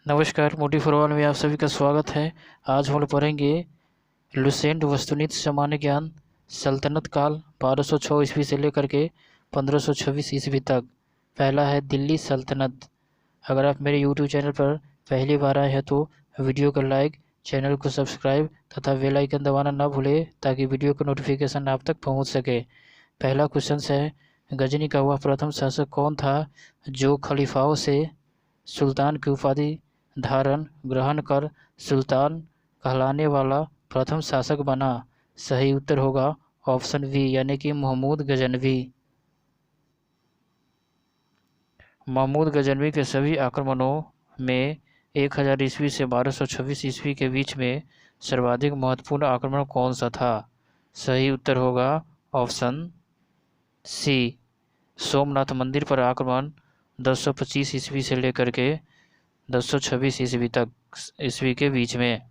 नमस्कार, मोटी फुटबॉल में आप सभी का स्वागत है। आज हम लोग पढ़ेंगे लुसेंट वस्तुनिष्ठ सामान्य ज्ञान सल्तनत काल 1206 ईस्वी से लेकर के 1526 ईस्वी तक। पहला है दिल्ली सल्तनत। अगर आप मेरे यूट्यूब चैनल पर पहली बार आए हैं तो वीडियो को लाइक, चैनल को सब्सक्राइब तथा बेल आइकन दबाना ना भूलें ताकि वीडियो का नोटिफिकेशन आप तक पहुंच सके। पहला क्वेश्चन है, गजनी का वह प्रथम शासक कौन था जो खलीफाओं से सुल्तान की उपाधि धारण ग्रहण कर सुल्तान कहलाने वाला प्रथम शासक बना? सही उत्तर होगा ऑप्शन बी यानी कि महमूद गजनवी। महमूद गजनवी के सभी आक्रमणों में 1000 ईस्वी से 1226 ईस्वी के बीच में सर्वाधिक महत्वपूर्ण आक्रमण कौन सा था? सही उत्तर होगा ऑप्शन सी सोमनाथ मंदिर पर आक्रमण 1025 ईस्वी से लेकर के 1026 ईस्वी के बीच में।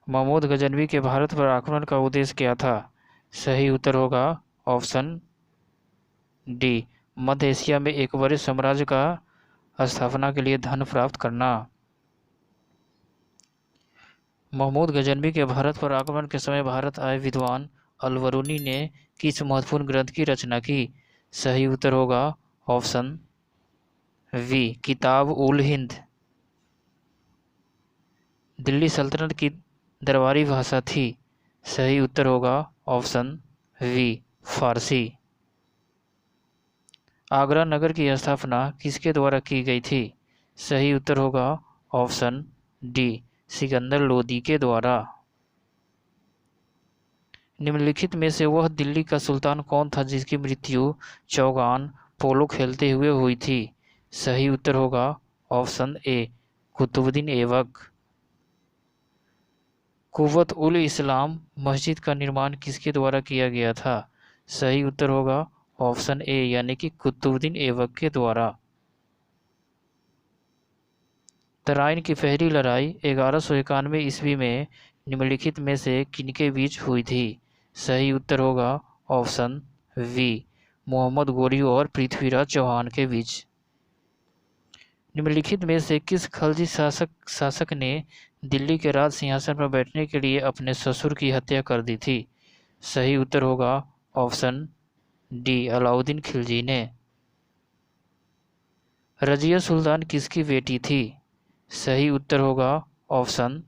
महमूद गजनवी के भारत पर आक्रमण का उद्देश्य क्या था? सही उत्तर होगा ऑप्शन डी मध्य एशिया में एक बड़े साम्राज्य का स्थापना के लिए धन प्राप्त करना। महमूद गजनवी के भारत पर आक्रमण के समय भारत आए विद्वान अल-बरूनी ने किस महत्वपूर्ण ग्रंथ की रचना की? सही उत्तर होगा ऑप्शन वी किताब उल हिंद। दिल्ली सल्तनत की दरबारी भाषा थी। सही उत्तर होगा ऑप्शन वी फारसी। आगरा नगर की स्थापना किसके द्वारा की गई थी? सही उत्तर होगा ऑप्शन डी सिकंदर लोदी के द्वारा। निम्नलिखित में से वह दिल्ली का सुल्तान कौन था जिसकी मृत्यु चौगान पोलो खेलते हुए हुई थी? सही उत्तर होगा ऑप्शन ए कुतुबुद्दीन ऐबक। कुव्वत उल इस्लाम मस्जिद का निर्माण किसके द्वारा किया गया था? सही उत्तर होगा ऑप्शन ए यानी कि कुतुबुद्दीन ऐबक के द्वारा। तराइन की पहली लड़ाई 1191 ईस्वी में निम्नलिखित में से किनके बीच हुई थी? सही उत्तर होगा ऑप्शन वी मोहम्मद गोरी और पृथ्वीराज चौहान के बीच। निम्नलिखित में से किस खलजी शासक ने दिल्ली के राज सिंहासन पर बैठने के लिए अपने ससुर की हत्या कर दी थी? सही उत्तर होगा ऑप्शन डी अलाउद्दीन खिलजी ने। रजिया सुल्तान किसकी बेटी थी? सही उत्तर होगा ऑप्शन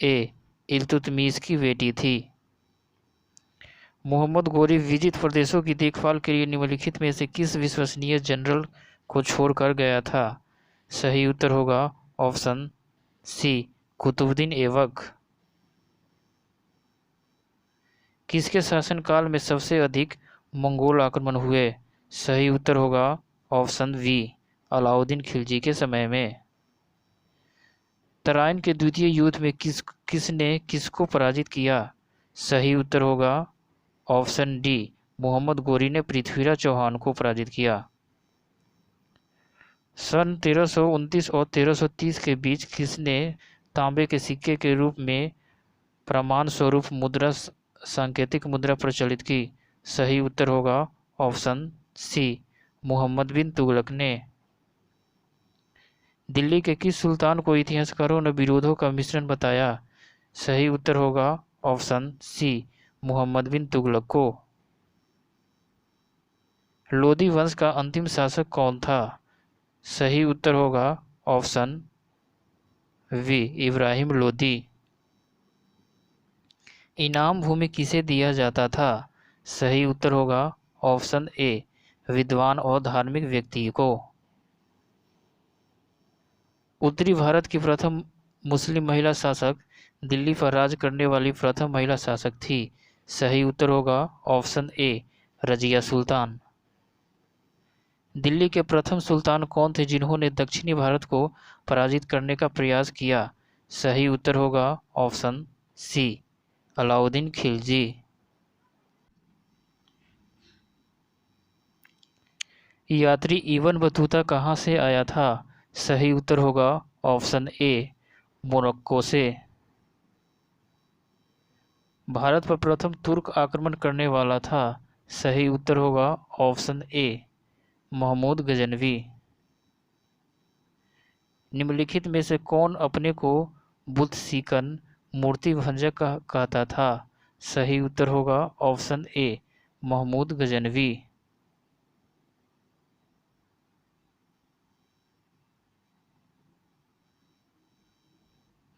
ए इल्तुतमिश की बेटी थी। मोहम्मद गोरी विजित प्रदेशों की देखभाल के लिए निम्नलिखित में से किस विश्वसनीय जनरल को छोड़कर गया था? सही उत्तर होगा ऑप्शन सी कुतुबुद्दीन ऐबक। किसके शासनकाल में सबसे अधिक मंगोल आक्रमण हुए? सही उत्तर होगा ऑप्शन वी अलाउद्दीन खिलजी के समय में। तराइन के द्वितीय युद्ध में किसने किसको पराजित किया? सही उत्तर होगा ऑप्शन डी मोहम्मद गोरी ने पृथ्वीराज चौहान को पराजित किया। सन 1329 और 1330 के बीच किसने तांबे के सिक्के के रूप में प्रमाण स्वरूप मुद्रा सांकेतिक मुद्रा प्रचलित की? सही उत्तर होगा ऑप्शन सी मोहम्मद बिन तुगलक ने। दिल्ली के किस सुल्तान को इतिहासकारों ने विरोधों का मिश्रण बताया? सही उत्तर होगा ऑप्शन सी मोहम्मद बिन तुगलक को। लोदी वंश का अंतिम शासक कौन था? सही उत्तर होगा ऑप्शन वी इब्राहिम लोदी। इनाम भूमि किसे दिया जाता था? सही उत्तर होगा ऑप्शन ए विद्वान और धार्मिक व्यक्ति को। उत्तरी भारत की प्रथम मुस्लिम महिला शासक दिल्ली पर राज करने वाली प्रथम महिला शासक थी। सही उत्तर होगा ऑप्शन ए रजिया सुल्तान। दिल्ली के प्रथम सुल्तान कौन थे जिन्होंने दक्षिणी भारत को पराजित करने का प्रयास किया? सही उत्तर होगा ऑप्शन सी अलाउद्दीन खिलजी। यात्री इब्न बतूता कहाँ से आया था? सही उत्तर होगा ऑप्शन ए मोरक्को से। भारत पर प्रथम तुर्क आक्रमण करने वाला था? सही उत्तर होगा ऑप्शन ए महमूद गजनवी। निम्नलिखित में से कौन अपने को बुद्ध सीकन मूर्ति भंजक कहता था? सही उत्तर होगा ऑप्शन ए महमूद गजनवी।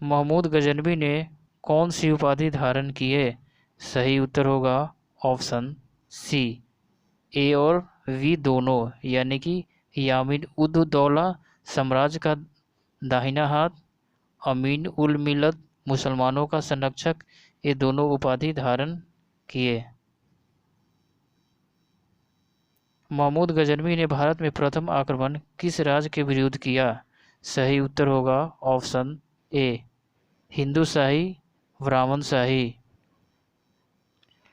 महमूद गजनवी ने कौन सी उपाधि धारण की है? सही उत्तर होगा ऑप्शन सी ए और वी दोनों, यानी कि यामीन उद दौला साम्राज्य का दाहिना हाथ, अमीन उल मिल्लत मुसलमानों का संरक्षक, ये दोनों उपाधि धारण किए। महमूद गजनवी ने भारत में प्रथम आक्रमण किस राज्य के विरुद्ध किया? सही उत्तर होगा ऑप्शन ए हिंदूशाही ब्राह्मणशाही।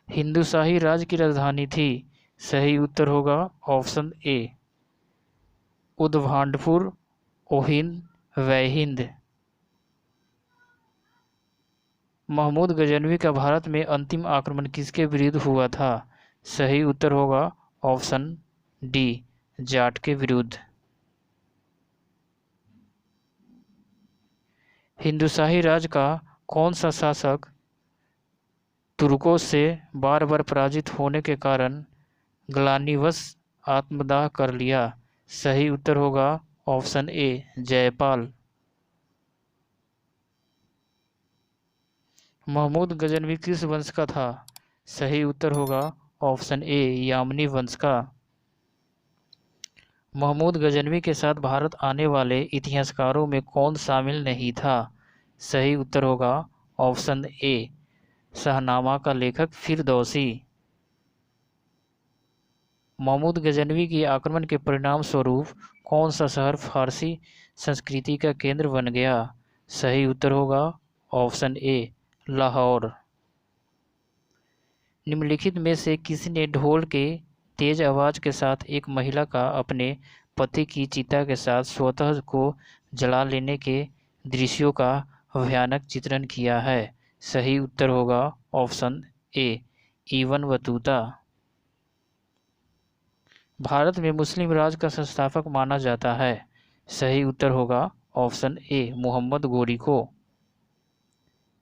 हिंदूशाही राज्य की राजधानी थी। सही उत्तर होगा ऑप्शन ए उद्भांडपुर ओहिंद वैहिंद। महमूद गजनवी का भारत में अंतिम आक्रमण किसके विरुद्ध हुआ था? सही उत्तर होगा ऑप्शन डी जाट के विरुद्ध। हिंदूशाही राज्य का कौन सा शासक तुर्कों से बार बार पराजित होने के कारण ग्लानिवश आत्मदाह कर लिया? सही उत्तर होगा ऑप्शन ए जयपाल। महमूद गजनवी किस वंश का था? सही उत्तर होगा ऑप्शन ए यामनी वंश का। महमूद गजनवी के साथ भारत आने वाले इतिहासकारों में कौन शामिल नहीं था? सही उत्तर होगा ऑप्शन ए शाहनामा का लेखक फिरदौसी। महमूद गजनवी के आक्रमण के परिणाम स्वरूप कौन सा शहर फारसी संस्कृति का केंद्र बन गया? सही उत्तर होगा ऑप्शन ए लाहौर। निम्नलिखित में से किसने ढोल के तेज आवाज के साथ एक महिला का अपने पति की चिता के साथ स्वतः को जला लेने के दृश्यों का भयानक चित्रण किया है? सही उत्तर होगा option A Ibn Battuta. Bharat में मुस्लिम राज का संस्थापक माना जाता है? सही उत्तर होगा ऑप्शन ए मोहम्मद गोरी को।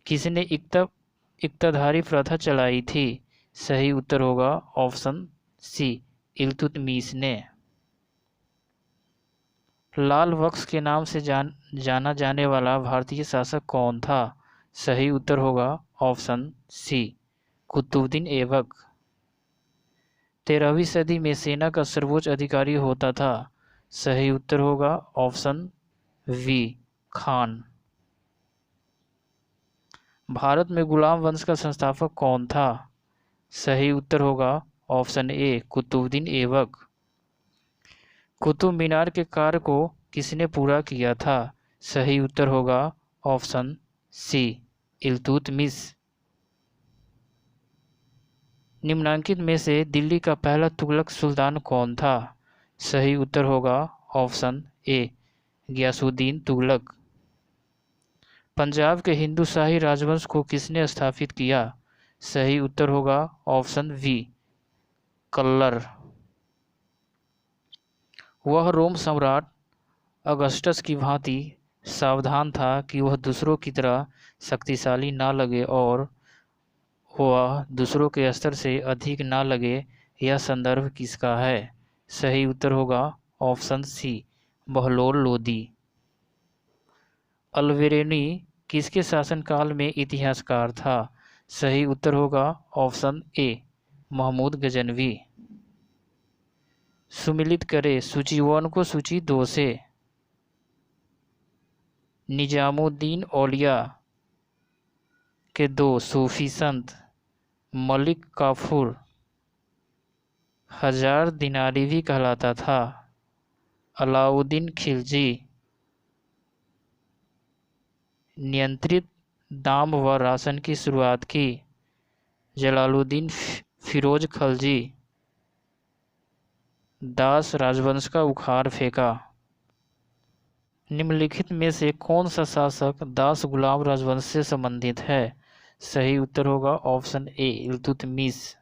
किसने इक्ताधारी प्रथा चलाई थी? सही उत्तर होगा ऑप्शन सी इल्तुतमिश ने। लाल बख्श के नाम से जाना जाने वाला भारतीय शासक कौन था? सही उत्तर होगा ऑप्शन सी कुतुबुद्दीन ऐबक। 13वीं सदी में सेना का सर्वोच्च अधिकारी होता था? सही उत्तर होगा ऑप्शन वी खान। भारत में गुलाम वंश का संस्थापक कौन था? सही उत्तर होगा ऑप्शन ए कुतुबुद्दीन ऐबक। कुतुब मीनार के कार्य को किसने पूरा किया था? सही उत्तर होगा ऑप्शन सी इल्तुतमिश। निम्नांकित में से दिल्ली का पहला तुगलक सुल्तान कौन था? सही उत्तर होगा ऑप्शन ए गियासुद्दीन तुगलक। पंजाब के हिंदूशाही राजवंश को किसने स्थापित किया? सही उत्तर होगा ऑप्शन वी कल्लर। वह रोम सम्राट अगस्टस की भांति सावधान था कि वह दूसरों की तरह शक्तिशाली ना लगे और वह दूसरों के स्तर से अधिक ना लगे। यह संदर्भ किसका है? सही उत्तर होगा ऑप्शन सी बहलोल लोदी। अल्बेरेनी किसके शासनकाल में इतिहासकार था? सही उत्तर होगा ऑप्शन ए महमूद गजनवी। सुमिलित करें सूची 1 को सूची 2 से। निजामुद्दीन औलिया के 2 सूफी संत मलिक काफूर हजार दिनारी भी कहलाता था। अलाउद्दीन खिलजी नियंत्रित दाम व राशन की शुरुआत की। जलालुद्दीन फिरोज खलजी दास राजवंश का उखाड़ फेंका। निम्नलिखित में से कौन सा शासक दास गुलाम राजवंश से संबंधित है? सही उत्तर होगा ऑप्शन ए इल्तुतमिश।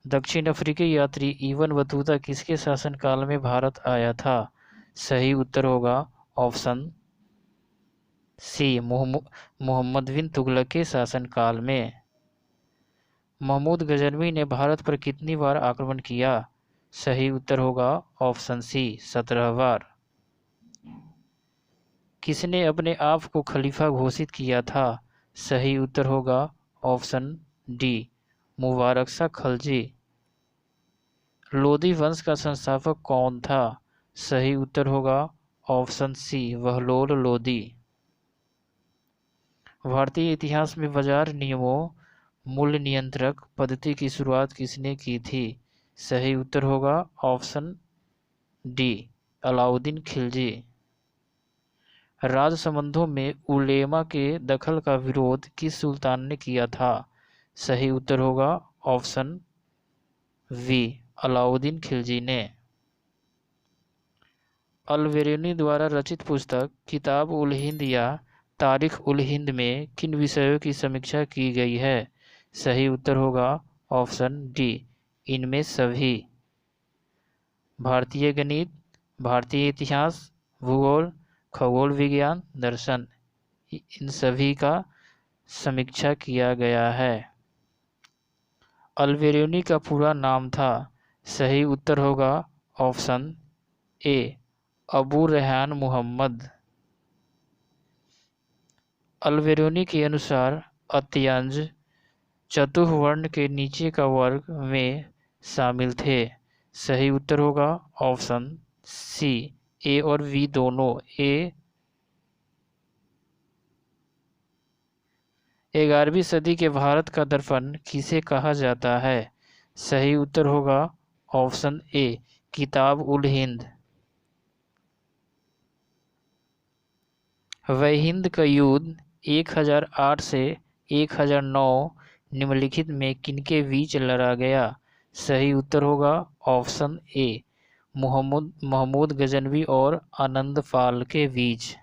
दक्षिण अफ्रीकी यात्री इबन बतूता किसके शासनकाल में भारत आया था? सही उत्तर होगा ऑप्शन सी, मोहम्मद बिन तुगलक के शासनकाल में। महमूद गजनवी ने भारत पर कितनी बार आक्रमण किया? सही उत्तर होगा ऑप्शन सी, 17 बार। किसने अपने आप को खलीफा घोषित किया था? सही उत्तर होगा ऑप्शन डी, मुबारक शाह खलजी। लोदी वंश का संस्थापक कौन था? सही उत्तर होगा ऑप्शन सी, बहलोल लोदी। भारतीय इतिहास में बाजार नियमों मूल्य नियंत्रक पद्धति की शुरुआत किसने की थी? सही उत्तर होगा ऑप्शन डी, अलाउद्दीन खिलजी। राजसंबंधों में उलेमा के दखल का विरोध किस सुल्तान ने किया था? सही उत्तर होगा ऑप्शन वी, अलाउद्दीन खिलजी ने। अल-बेरूनी द्वारा रचित पुस्तक किताब उल हिंद या तारीख उल हिंद में किन विषयों की समीक्षा की गई है? सही उत्तर होगा ऑप्शन डी, इनमें सभी। भारतीय गणित, भारतीय इतिहास, भूगोल, खगोल विज्ञान, दर्शन, इन सभी का समीक्षा किया गया है। अल-बेरूनी का पूरा नाम था? सही उत्तर होगा ऑप्शन ए, अबू रेहान मुहम्मद। अल-बेरूनी के अनुसार अत्यंज चतुर्वर्ण के नीचे का वर्ग में शामिल थे। सही उत्तर होगा ऑप्शन सी, ए और बी दोनों। 11वीं सदी के भारत का दर्पण किसे कहा जाता है? सही उत्तर होगा ऑप्शन ए, किताब उल हिंद। वह हिंद का युद्ध 1008 से 1009 निम्नलिखित में किनके बीच लड़ा गया? सही उत्तर होगा ऑप्शन ए, महमूद गजनवी और आनंदपाल के बीच।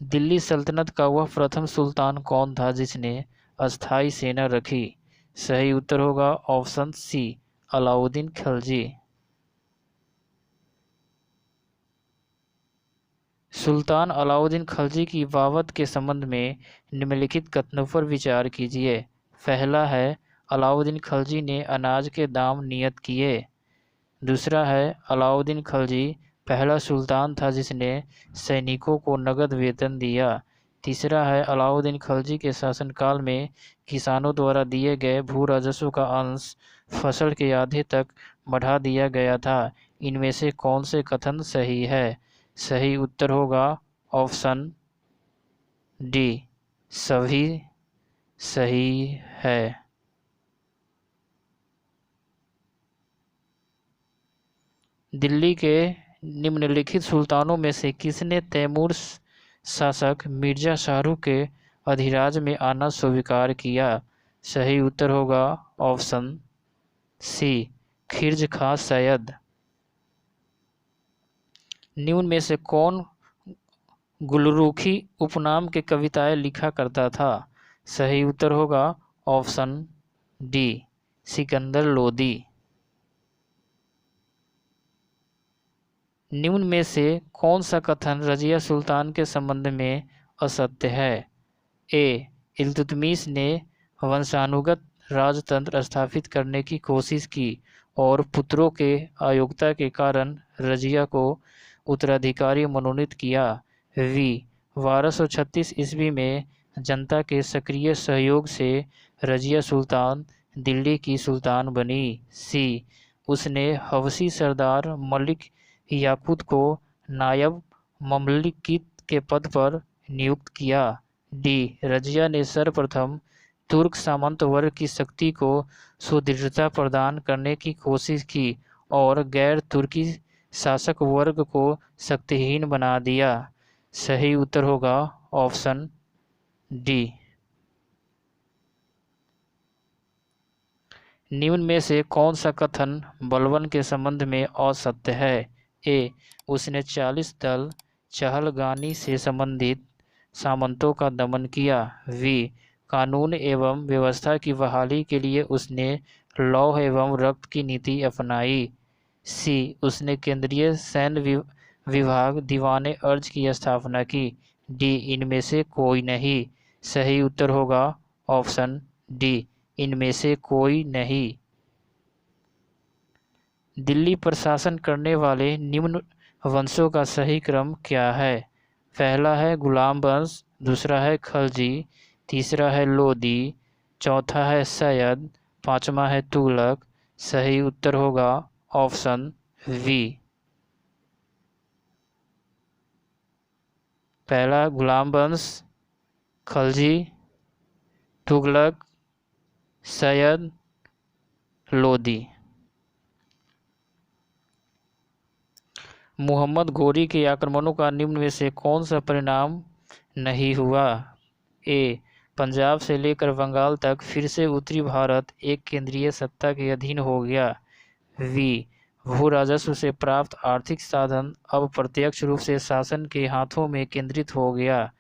दिल्ली सल्तनत का वह प्रथम सुल्तान कौन था जिसने अस्थायी सेना रखी? सही उत्तर होगा ऑप्शन सी, अलाउद्दीन खिलजी। सुल्तान अलाउद्दीन खिलजी की बाबत के संबंध में निम्नलिखित कथनों पर विचार कीजिए। पहला है, अलाउद्दीन खिलजी ने अनाज के दाम नियत किए। दूसरा है, अलाउद्दीन खिलजी पहला सुल्तान था जिसने सैनिकों को नगद वेतन दिया। तीसरा है, अलाउद्दीन खिलजी के शासनकाल में किसानों द्वारा दिए गए भू राजस्व का अंश फसल के आधे तक बढ़ा दिया गया था। इनमें से कौन से कथन सही है? सही उत्तर होगा ऑप्शन डी, सभी सही है। दिल्ली के निम्नलिखित सुल्तानों में से किसने तैमूर शासक मिर्जा शाहरुख के अधिराज में आना स्वीकार किया? सही उत्तर होगा ऑप्शन सी, खिर्ज खां सैयद। निम्न में से कौन गुलरुखी उपनाम के कविताएं लिखा करता था? सही उत्तर होगा ऑप्शन डी, सिकंदर लोदी। निम्न में से कौन सा कथन रजिया सुल्तान के संबंध में असत्य है? ए, इल्तुतमिश ने वंशानुगत राजतंत्र स्थापित करने की कोशिश की और पुत्रों के अयोग्यता के कारण रजिया को उत्तराधिकारी मनोनीत किया। वी, 1236 ईस्वी में जनता के सक्रिय सहयोग से रजिया सुल्तान दिल्ली की सुल्तान बनी। सी, उसने हबशी सरदार मलिक याकूत को नायब ममलिकित के पद पर नियुक्त किया। डी, रजिया ने सर्वप्रथम तुर्क सामंत वर्ग की शक्ति को सुदृढ़ता प्रदान करने की कोशिश की और गैर तुर्की शासक वर्ग को शक्तिहीन बना दिया। सही उत्तर होगा ऑप्शन डी। निम्न में से कौन सा कथन बलबन के संबंध में असत्य है? ए, उसने 40 दल चहलगानी से संबंधित सामंतों का दमन किया। वी, कानून एवं व्यवस्था की बहाली के लिए उसने लौह एवं रक्त की नीति अपनाई। सी, उसने केंद्रीय सैन्य विभाग दीवाने अर्ज की स्थापना की। डी, इनमें से कोई नहीं। सही उत्तर होगा ऑप्शन डी, इनमें से कोई नहीं। दिल्ली प्रशासन करने वाले निम्न वंशों का सही क्रम क्या है? पहला है गुलाम वंश, दूसरा है खलजी, तीसरा है लोदी, चौथा है सैयद, पांचवा है तुगलक। सही उत्तर होगा ऑप्शन वी। पहला गुलाम वंश, खलजी, तुगलक, सैयद, लोदी। मोहम्मद गोरी के आक्रमणों का निम्न में से कौन सा परिणाम नहीं हुआ? ए, पंजाब से लेकर बंगाल तक फिर से उत्तरी भारत एक केंद्रीय सत्ता के अधीन हो गया। वी, भू राजस्व से प्राप्त आर्थिक साधन अब प्रत्यक्ष रूप से शासन के हाथों में केंद्रित हो गया।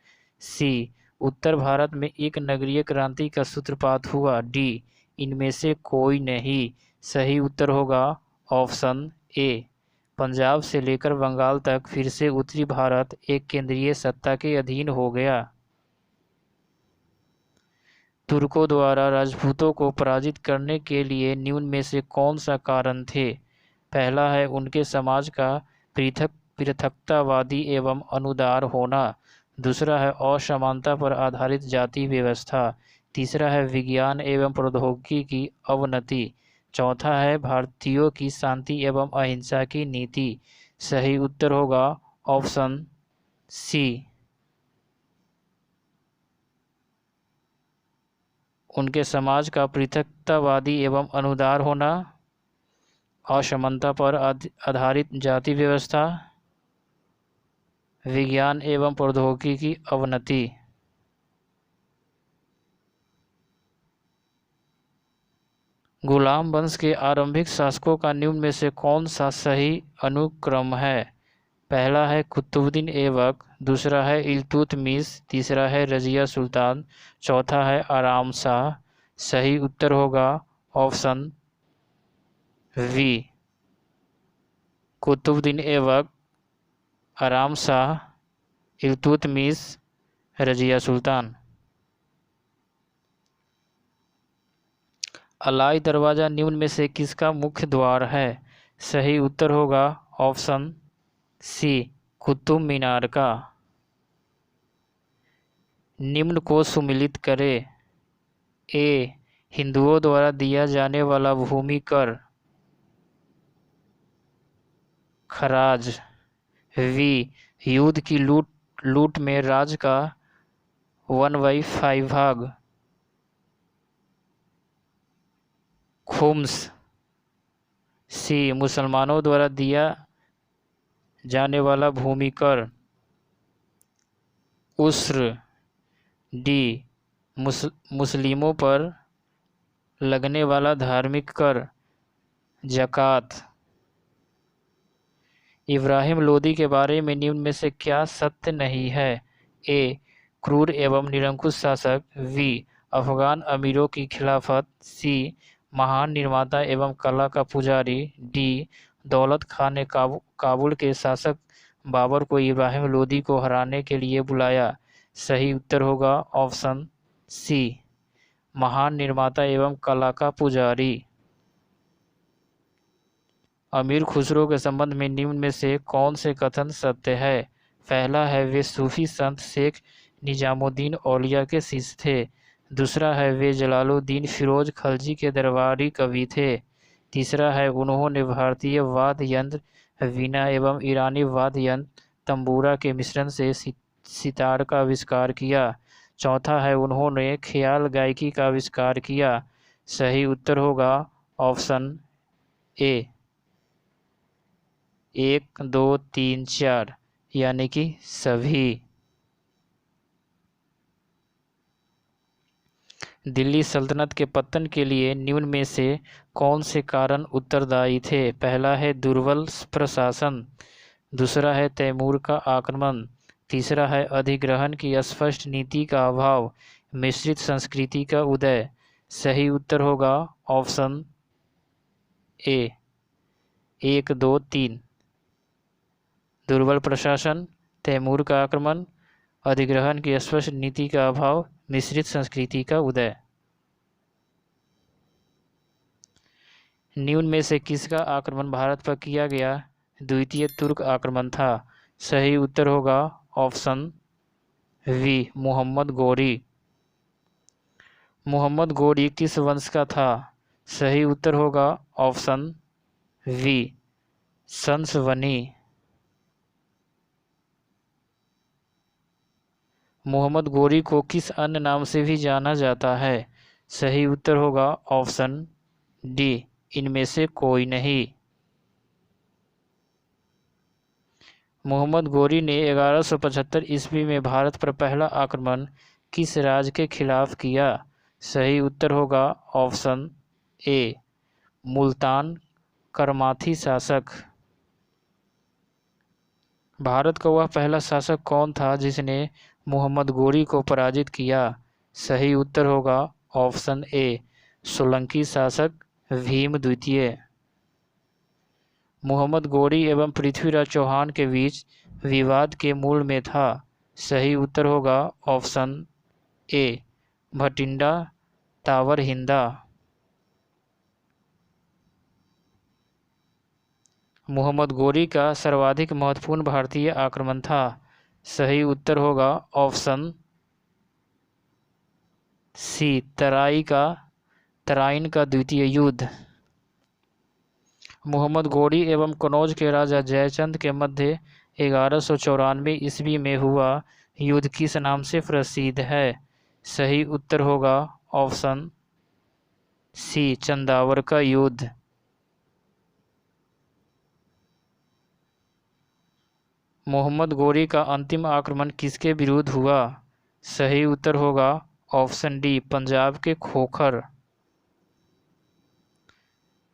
सी, उत्तर भारत में एक नगरीय क्रांति का सूत्रपात हुआ। डी, इनमें से कोई नहीं। सही उत्तर होगा ऑप्शन ए, पंजाब से लेकर बंगाल तक फिर से उत्तरी भारत एक केंद्रीय सत्ता के अधीन हो गया। तुर्कों द्वारा राजपूतों को पराजित करने के लिए निम्न में से कौन सा कारण थे? पहला है उनके समाज का पृथकतावादी एवं अनुदार होना, दूसरा है असमानता पर आधारित जाति व्यवस्था, तीसरा है विज्ञान एवं प्रौद्योगिकी की अवनति, चौथा है भारतीयों की शांति एवं अहिंसा की नीति। सही उत्तर होगा ऑप्शन सी, उनके समाज का पृथकतावादी एवं अनुदार होना, असमानता पर आधारित जाति व्यवस्था, विज्ञान एवं प्रौद्योगिकी की अवनति। गुलाम वंश के आरंभिक शासकों का निम्न में से कौन सा सही अनुक्रम है? पहला है कुतुबुद्दीन ऐबक, दूसरा है इल्तुतमिश, तीसरा है रजिया सुल्तान, चौथा है आराम शाह। सही उत्तर होगा ऑप्शन वी, कुतुबुद्दीन ऐबक, आराम शाह, इल्तुतमिश, रजिया सुल्तान। अलाई दरवाजा निम्न में से किसका मुख्य द्वार है? सही उत्तर होगा ऑप्शन सी, कुतुब मीनार का। निम्न को सुमिलित करें। ए, हिंदुओं द्वारा दिया जाने वाला भूमि कर, खराज। वी, युद्ध की लूट में राज का 1/5 भाग, खुम्स। सी, मुसलमानों द्वारा दिया जाने वाला भूमि कर, उस्र। डी, मुस्लिमों पर लगने वाला धार्मिक कर, ज़कात। इब्राहिम लोदी के बारे में निम्न में से क्या सत्य नहीं है? ए, क्रूर एवं निरंकुश शासक। वी, अफगान अमीरों की खिलाफत। सी, महान निर्माता एवं कला का पुजारी। डी, दौलत खान ने काबुल के शासक बाबर को इब्राहिम लोदी को हराने के लिए बुलाया। सही उत्तर होगा ऑप्शन सी, महान निर्माता एवं कला का पुजारी। अमीर खुसरो के संबंध में निम्न में से कौन से कथन सत्य है? पहला है वे सूफी संत शेख निजामुद्दीन औलिया के शिष्य थे, दूसरा है वे जलालुद्दीन फिरोज खलजी के दरबारी कवि थे, तीसरा है उन्होंने भारतीय वाद्य यंत्र वीणा एवं ईरानी वाद्य यंत्र तंबूरा के मिश्रण से सितार का आविष्कार किया, चौथा है उन्होंने ख्याल गायकी का आविष्कार किया। सही उत्तर होगा ऑप्शन ए, 1, 2, 3, 4 यानी कि सभी। दिल्ली सल्तनत के पतन के लिए निम्न में से कौन से कारण उत्तरदायी थे? पहला है दुर्बल प्रशासन, दूसरा है तैमूर का आक्रमण, तीसरा है अधिग्रहण की स्पष्ट नीति का अभाव, मिश्रित संस्कृति का उदय। सही उत्तर होगा ऑप्शन ए, 1, 2, 3। दुर्बल प्रशासन, तैमूर का आक्रमण, अधिग्रहण की स्पष्ट नीति का अभाव, मिश्रित संस्कृति का उदय। निम्न में से किसका आक्रमण भारत पर किया गया द्वितीय तुर्क आक्रमण था? सही उत्तर होगा ऑप्शन वी, मोहम्मद गोरी। मोहम्मद गोरी किस वंश का था? सही उत्तर होगा ऑप्शन वी, संसवनी। मोहम्मद गोरी को किस अन्य नाम से भी जाना जाता है? सही उत्तर होगा ऑप्शन डी, इनमें से कोई नहीं। मोहम्मद गोरी ने 1175 ईस्वी में भारत पर पहला आक्रमण किस राज्य के खिलाफ किया? सही उत्तर होगा ऑप्शन ए, मुल्तान करमाथी शासक। भारत का वह पहला शासक कौन था जिसने मोहम्मद गोरी को पराजित किया? सही उत्तर होगा ऑप्शन ए, सोलंकी शासक भीम द्वितीय। मोहम्मद गोरी एवं पृथ्वीराज चौहान के बीच विवाद के मूल में था। सही उत्तर होगा ऑप्शन ए, भटिंडा तावरहिंदा। मोहम्मद गोरी का सर्वाधिक महत्वपूर्ण भारतीय आक्रमण था। सही उत्तर होगा ऑप्शन सी, तराइन का द्वितीय युद्ध। मोहम्मद गोरी एवं कनौज के राजा जयचंद के मध्य 1194 ईस्वी में हुआ युद्ध किस नाम से प्रसिद्ध है? सही उत्तर होगा ऑप्शन सी, चंदावर का युद्ध। मोहम्मद गोरी का अंतिम आक्रमण किसके विरुद्ध हुआ? सही उत्तर होगा ऑप्शन डी, पंजाब के खोखर।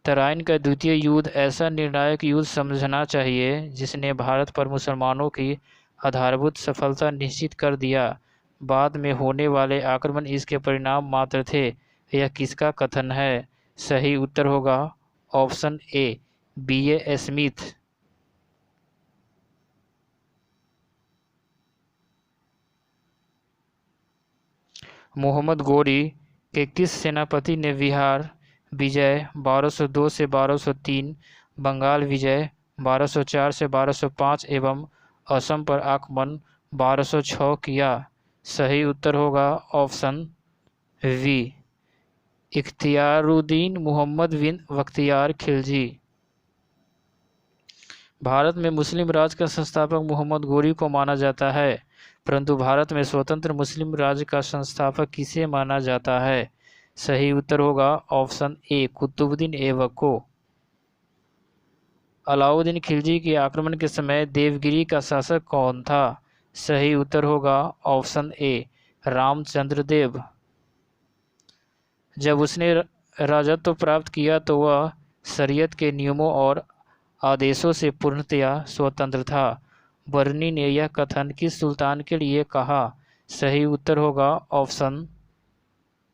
तराइन का द्वितीय युद्ध ऐसा निर्णायक युद्ध समझना चाहिए जिसने भारत पर मुसलमानों की आधारभूत सफलता निश्चित कर दिया। बाद में होने वाले आक्रमण इसके परिणाम मात्र थे। यह किसका कथन है? सही उत्तर होगा option A, B.A. Smith. Mohammad Ghori के किस सेनापति ने बिहार विजय 1202 से 1203, बंगाल विजय 1204 से 1205 एवं असम पर आक्रमण 1206 किया? सही उत्तर होगा ऑप्शन वी, इख्तियारुद्दीन मोहम्मद बिन बख्तियार खिलजी। भारत में मुस्लिम राज का संस्थापक मोहम्मद गोरी को माना जाता है, परंतु भारत में स्वतंत्र मुस्लिम राज्य का संस्थापक किसे माना जाता है? सही उत्तर होगा ऑप्शन ए, कुतुबुद्दीन ऐबक को। अलाउद्दीन खिलजी के आक्रमण के समय देवगिरी का शासक कौन था? सही उत्तर होगा ऑप्शन ए, रामचंद्र देव। जब उसने राजत्व प्राप्त किया तो वह शरीयत के नियमों और आदेशों से पूर्णतया स्वतंत्र था। बर्नी ने यह कथन किस सुल्तान के लिए कहा? सही उत्तर होगा ऑप्शन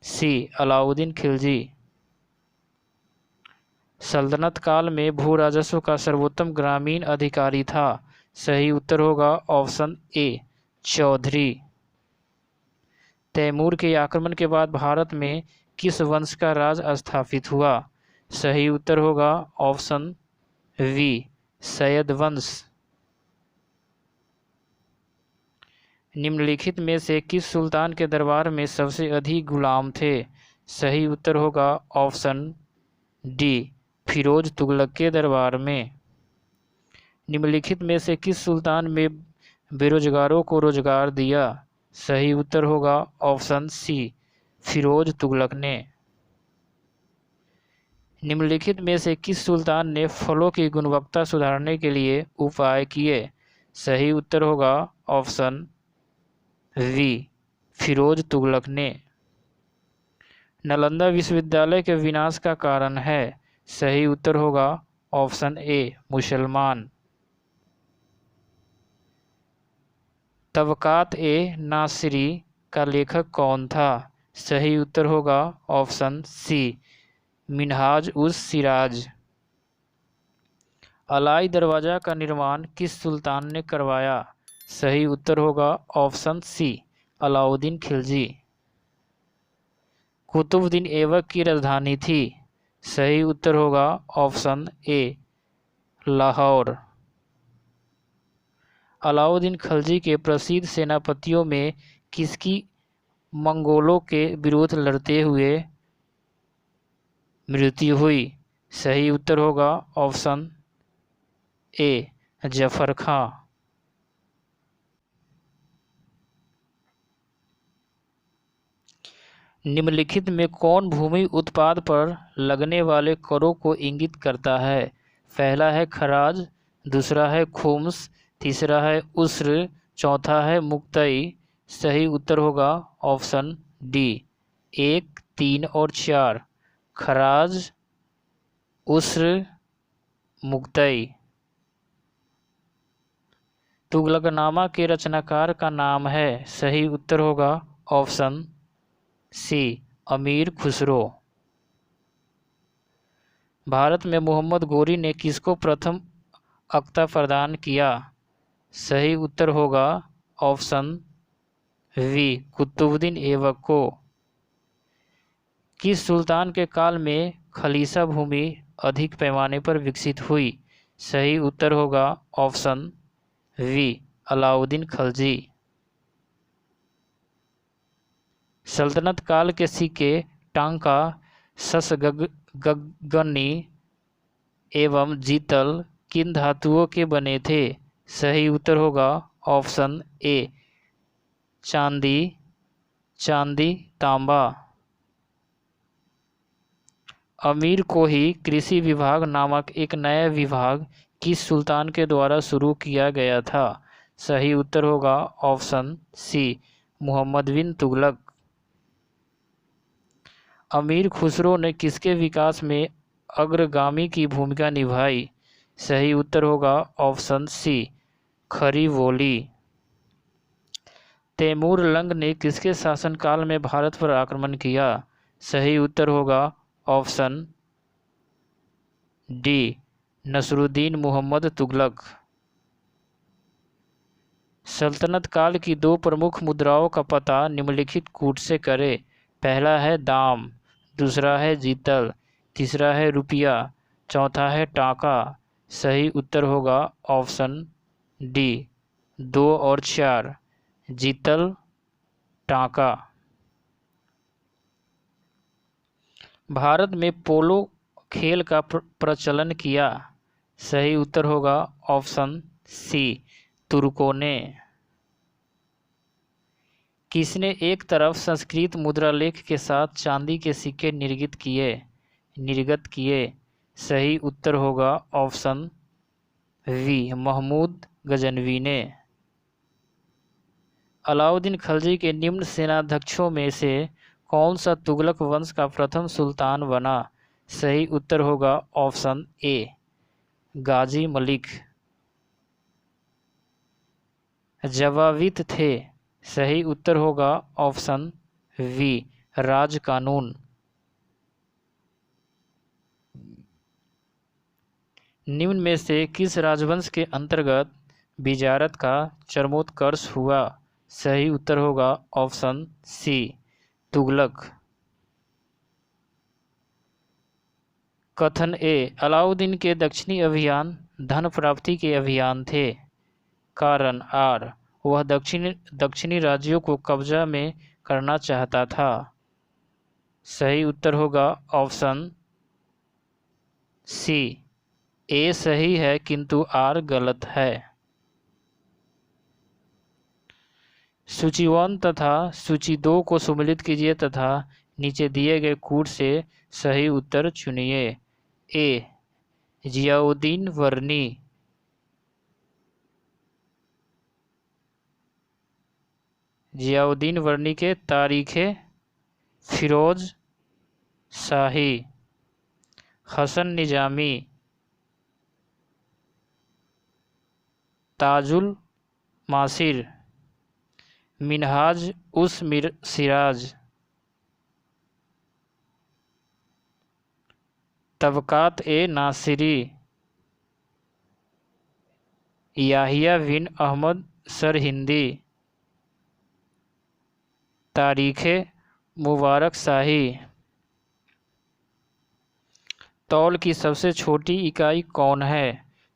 सी, अलाउद्दीन खिलजी। सल्तनत काल में भू राजस्व का सर्वोत्तम ग्रामीण अधिकारी था। सही उत्तर होगा ऑप्शन ए, चौधरी। तैमूर के आक्रमण के बाद भारत में किस वंश का राज स्थापित हुआ? सही उत्तर होगा ऑप्शन वी, सैयद वंश। निम्नलिखित में से किस सुल्तान के दरबार में सबसे अधिक गुलाम थे? सही उत्तर होगा ऑप्शन डी, फिरोज तुगलक के दरबार में। निम्नलिखित में से किस सुल्तान में बेरोजगारों को रोजगार दिया? सही उत्तर होगा ऑप्शन सी, फिरोज तुगलक ने। निम्नलिखित में से किस सुल्तान ने फलों की गुणवत्ता सुधारने के लिए उपाय किए? सही उत्तर होगा ऑप्शन वी, फिरोज तुगलक ने। नालंदा विश्वविद्यालय के विनाश का कारण है? सही उत्तर होगा ऑप्शन ए, मुसलमान। तबकात ए नासिरी का लेखक कौन था? सही उत्तर होगा ऑप्शन सी, मिनहाज उस सिराज। अलाई दरवाज़ा का निर्माण किस सुल्तान ने करवाया? सही उत्तर होगा ऑप्शन सी, अलाउद्दीन खिलजी। कुतुबुद्दीन ऐबक की राजधानी थी? सही उत्तर होगा ऑप्शन ए, लाहौर। अलाउद्दीन खिलजी के प्रसिद्ध सेनापतियों में किसकी मंगोलों के विरुद्ध लड़ते हुए मृत्यु हुई? सही उत्तर होगा ऑप्शन ए, जफर खां। निम्नलिखित में कौन भूमि उत्पाद पर लगने वाले करों को इंगित करता है? पहला है खराज, दूसरा है खुम्स, तीसरा है उस्र, चौथा है मुक्तई। सही उत्तर होगा ऑप्शन डी, 1, 3 और 4। खराज, उस्र, मुक्तई। तुगलकनामा के रचनाकार का नाम है? सही उत्तर होगा ऑप्शन सी, अमीर खुसरो। भारत में मोहम्मद गोरी ने किसको प्रथम अक्ता प्रदान किया? सही उत्तर होगा ऑप्शन वी, कुतुबुद्दीन ऐबक को। किस सुल्तान के काल में खलीसा भूमि अधिक पैमाने पर विकसित हुई? सही उत्तर होगा ऑप्शन वी, अलाउद्दीन खिलजी। सल्तनत काल के सिक्के टांका, ससगगनी एवं जीतल किन धातुओं के बने थे? सही उत्तर होगा ऑप्शन ए, चांदी, तांबा। अमीर को ही कृषि विभाग नामक एक नया विभाग किस सुल्तान के द्वारा शुरू किया गया था? सही उत्तर होगा ऑप्शन सी, मोहम्मद बिन तुगलक। अमीर खुसरो ने किसके विकास में अग्रगामी की भूमिका निभाई? सही उत्तर होगा ऑप्शन सी, खरीवोली। तैमूर लंग ने किसके शासनकाल में भारत पर आक्रमण किया? सही उत्तर होगा ऑप्शन डी, नसरुद्दीन मोहम्मद तुगलक। सल्तनत काल की दो प्रमुख मुद्राओं का पता निम्नलिखित कूट से करें। पहला है दाम, दूसरा है जीतल, तीसरा है रुपया, चौथा है टाका। सही उत्तर होगा ऑप्शन डी, 2 और 4, जीतल, टाका। भारत में पोलो खेल का प्रचलन किया? सही उत्तर होगा ऑप्शन सी, तुर्कों ने। किसने एक तरफ संस्कृत मुद्रालेख के साथ चांदी के सिक्के निर्गत किए? सही उत्तर होगा ऑप्शन वी, महमूद गजनवी ने। अलाउद्दीन खिलजी के निम्न सेनाध्यक्षों में से कौन सा तुगलक वंश का प्रथम सुल्तान बना? सही उत्तर होगा ऑप्शन ए, गाजी मलिक। जवाबित थे? सही उत्तर होगा ऑप्शन वी, राज कानून। निम्न में से किस राजवंश के अंतर्गत बिजारत का चरमोत्कर्ष हुआ? सही उत्तर होगा ऑप्शन सी, तुगलक। कथन ए, अलाउद्दीन के दक्षिणी अभियान धन प्राप्ति के अभियान थे। कारण आर, वह दक्षिणी राज्यों को कब्जा में करना चाहता था। सही उत्तर होगा ऑप्शन सी, ए सही है किंतु आर गलत है। सूची 1 तथा सूची 2 को सम्मिलित कीजिए तथा नीचे दिए गए कूट से सही उत्तर चुनिए। ए, जियाउद्दीन वर्नी। जियाउद्दीन वर्नी के तारीखे फिरोज शाही। हसन निजामी, ताजुल मासिर, मिनहाज उस सिराज, तबकात ए नासिरी, याहिया बिन अहमद सरहिंदी, तारीख़ मुबारक शाही। तौल की सबसे छोटी इकाई कौन है?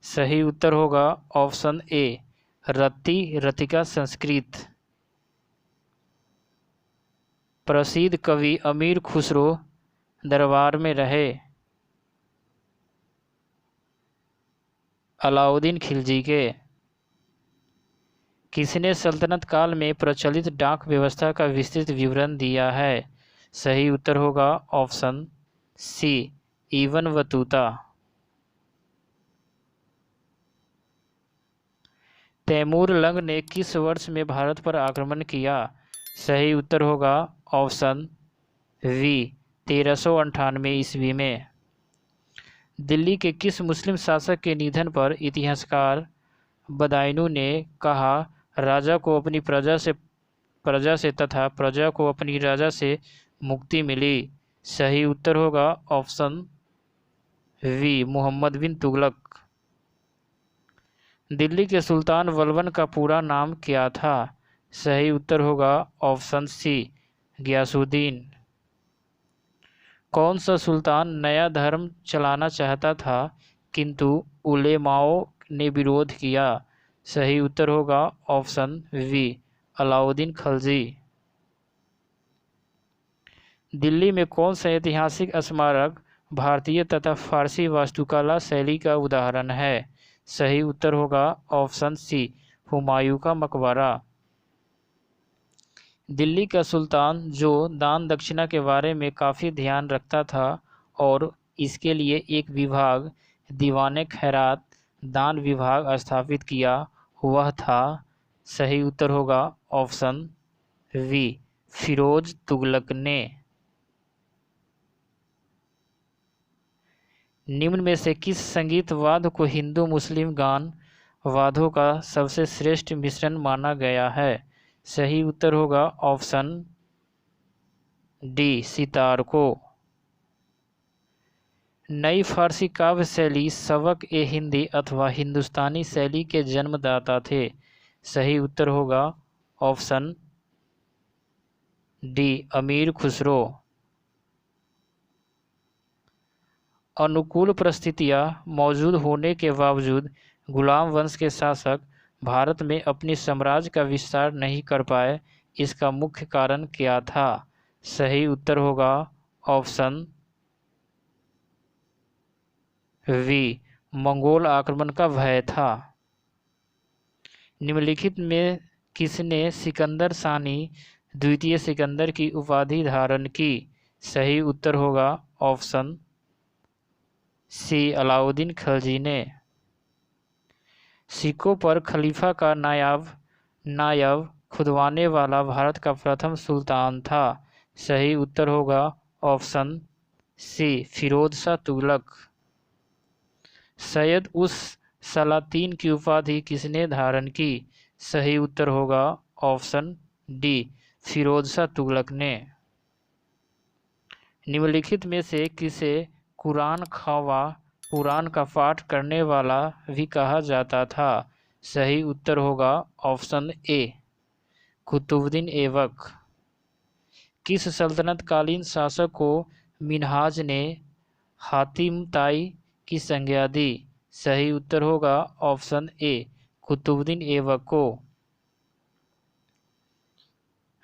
सही उत्तर होगा ऑप्शन ए रत्ती, रतिका, संस्कृत। प्रसिद्ध कवि अमीर खुसरो दरबार में रहे। अलाउद्दीन खिलजी के। किसने सल्तनत काल में प्रचलित डाक व्यवस्था का विस्तृत विवरण दिया है? सही उत्तर होगा option C Ibn Battuta. Timur Lang ने किस वर्ष में भारत पर आक्रमण किया? सही उत्तर होगा ऑप्शन वी 1398 ईस्वी में। दिल्ली के किस मुस्लिम शासक के निधन पर इतिहासकार बदायूं ने कहा, राजा को अपनी प्रजा से तथा प्रजा को अपनी राजा से मुक्ति मिली? सही उत्तर होगा ऑप्शन वी मोहम्मद बिन तुगलक। दिल्ली के सुल्तान बलबन का पूरा नाम क्या था? सही उत्तर होगा ऑप्शन सी गियासुद्दीन। कौन सा सुल्तान नया धर्म चलाना चाहता था किंतु उलेमाओं ने विरोध किया? सही उत्तर होगा ऑप्शन वी अलाउद्दीन खलजी। दिल्ली में कौन सा ऐतिहासिक स्मारक भारतीय तथा फारसी वास्तुकला शैली का उदाहरण है? सही उत्तर होगा ऑप्शन सी हुमायूं का मकबरा। दिल्ली का सुल्तान जो दान दक्षिणा के बारे में काफ़ी ध्यान रखता था और इसके लिए एक विभाग दीवाने खैरात दान विभाग स्थापित किया, वह था? सही उत्तर होगा ऑप्शन वी फिरोज तुगलक ने। निम्न में से किस संगीत वाद्य को हिंदू मुस्लिम गान वाद्यों का सबसे श्रेष्ठ मिश्रण माना गया है? सही उत्तर होगा ऑप्शन डी सितार को। नई फारसी काव्य शैली सबक ए हिंदी अथवा हिंदुस्तानी शैली के जन्मदाता थे? सही उत्तर होगा ऑप्शन डी अमीर खुसरो। अनुकूल परिस्थितियां मौजूद होने के बावजूद गुलाम वंश के शासक भारत में अपनी साम्राज्य का विस्तार नहीं कर पाए, इसका मुख्य कारण क्या था? सही उत्तर होगा ऑप्शन वी मंगोल आक्रमण का भय था। निम्नलिखित में किसने सिकंदर सानी द्वितीय सिकंदर की उपाधि धारण की? सही उत्तर होगा ऑप्शन सी अलाउद्दीन खलजी ने। सिक्कों पर खलीफा का नायब खुदवाने वाला भारत का प्रथम सुल्तान था? सही उत्तर होगा ऑप्शन सी फिरोज शाह तुगलक। सैयद उस सलातीन की उपाधि किसने धारण की? सही उत्तर होगा ऑप्शन डी फिरोज शाह तुगलक ने। निम्नलिखित में से किसे कुरान का पाठ करने वाला भी कहा जाता था? सही उत्तर होगा ऑप्शन ए कुतुबुद्दीन ऐबक। किस सल्तनत कालीन शासक को मिन्हाज ने हातिम ताई की संज्ञा दी? सही उत्तर होगा ऑप्शन ए कुतुबुद्दीन ऐबक को।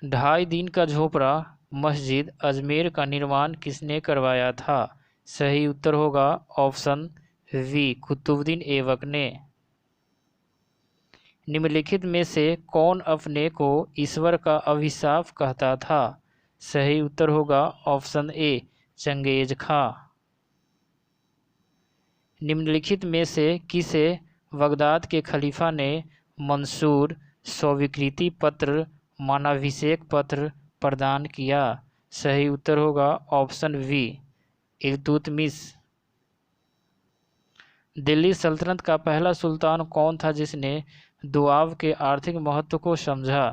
2.5 दिन का झोपड़ा मस्जिद अजमेर का निर्माण किसने करवाया था? सही उत्तर होगा ऑप्शन वी कुतुबुद्दीन ऐबक ने। निम्नलिखित में से कौन अपने को ईश्वर का अभिशाप कहता था? सही उत्तर होगा ऑप्शन ए चंगेज खां। निम्नलिखित में से किसे बगदाद के खलीफा ने मंसूर स्वीकृति पत्र मानाभिषेक पत्र प्रदान किया? सही उत्तर होगा ऑप्शन वी इल्तुतमिश। दिल्ली सल्तनत का पहला सुल्तान कौन था जिसने दोआब के आर्थिक महत्व को समझा?